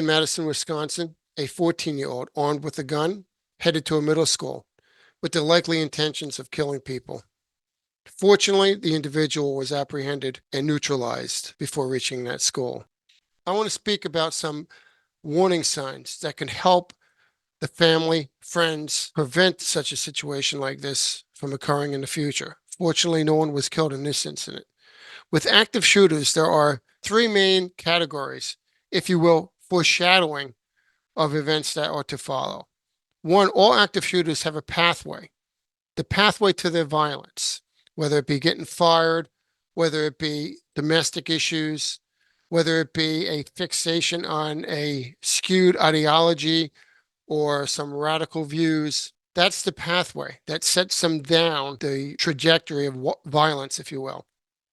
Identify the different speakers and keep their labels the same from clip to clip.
Speaker 1: in Madison, Wisconsin, a 14-year-old armed with a gun headed to a middle school with the likely intentions of killing people. Fortunately, the individual was apprehended and neutralized before reaching that school. I want to speak about some warning signs that can help the family, friends prevent such a situation like this from occurring in the future. Fortunately, no one was killed in this incident. With active shooters, there are three main categories, if you will, foreshadowing of events that are to follow. One, all active shooters have a pathway, the pathway to their violence, whether it be getting fired, whether it be domestic issues, whether it be a fixation on a skewed ideology or some radical views. That's the pathway that sets them down the trajectory of violence, if you will.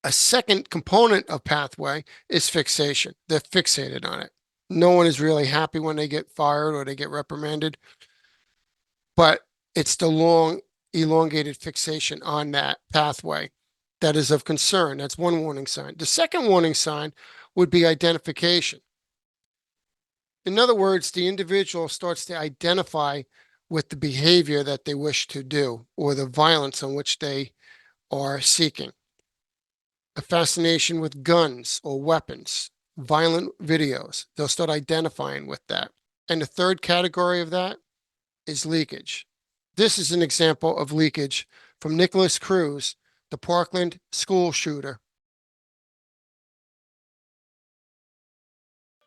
Speaker 1: A second component of pathway is fixation. They're fixated on it. No one is really happy when they get fired or they get reprimanded, but it's the long, elongated fixation on that pathway that is of concern. That's one warning sign. The second warning sign would be identification. In other words, the individual starts to identify with the behavior that they wish to do or the violence on which they are seeking. A fascination with guns or weapons, violent videos. They'll start identifying with that. And the third category of that is leakage. This is an example of leakage from Nicholas Cruz, the Parkland school shooter.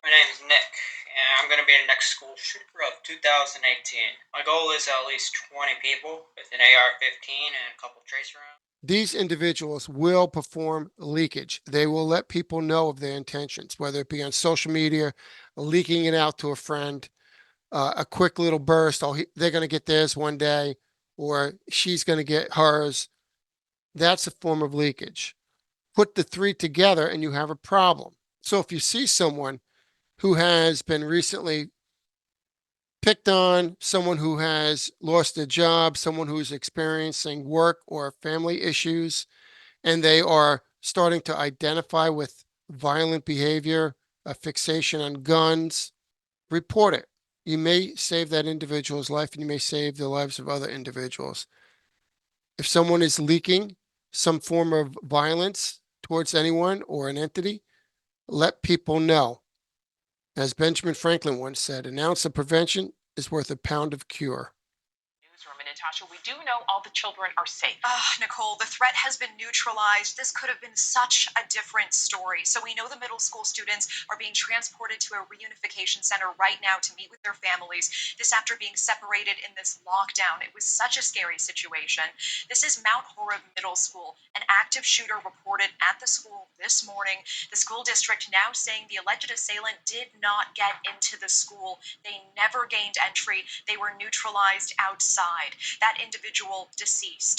Speaker 2: My name is Nick, and I'm going to be the next school shooter of 2018. My goal is at least 20 people with an AR-15 and a couple tracer rounds.
Speaker 1: These individuals will perform leakage. They will let people know of their intentions, whether it be on social media, leaking it out to a friend, a quick little burst. Oh, they're going to get theirs one day, or she's going to get hers. That's a form of leakage. Put the three together and you have a problem. So if you see someone who has been recently picked on, someone who has lost their job, someone who's experiencing work or family issues, and they are starting to identify with violent behavior, a fixation on guns, report it. You may save that individual's life and you may save the lives of other individuals. If someone is leaking some form of violence towards anyone or an entity, let people know. As Benjamin Franklin once said, an ounce of prevention is worth a pound of cure.
Speaker 3: Newsroom. And Natasha, we do know all the children are safe.
Speaker 4: Nicole, the threat has been neutralized. This could have been such a different story. So we know the middle school students are being transported to a reunification center right now to meet with their families. This after being separated in this lockdown. It was such a scary situation. This is Mount Horeb Middle School. An active shooter reported at the school this morning. The school district now saying the alleged assailant did not get into the school. They never gained entry. They were neutralized outside. That individual deceased.